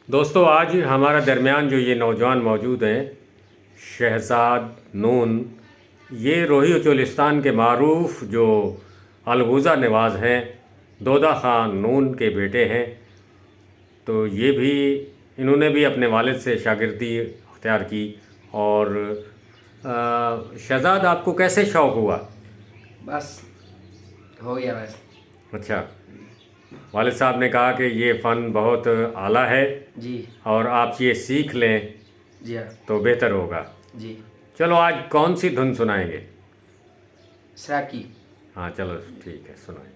दोस्तों, आज हमारा दरमियान जो ये नौजवान मौजूद हैं, शहजाद नून, ये रोही चोलिस्तान के मारूफ जो अलगुज़ा नवाज़ हैं, दोदा ख़ान नून के बेटे हैं। तो ये भी, इन्होंने भी अपने वालिद से शागिर्दी अख्तियार की। और शहजाद, आपको कैसे शौक़ हुआ? बस हो गया बस। अच्छा, वालिद साहब ने कहा कि ये फ़न बहुत आला है जी। और आप ये सीख लें जी हाँ। तो बेहतर होगा। जी। चलो, आज कौन सी धुन सुनाएंगे? सराकी। हाँ, चलो ठीक है, सुनाएं।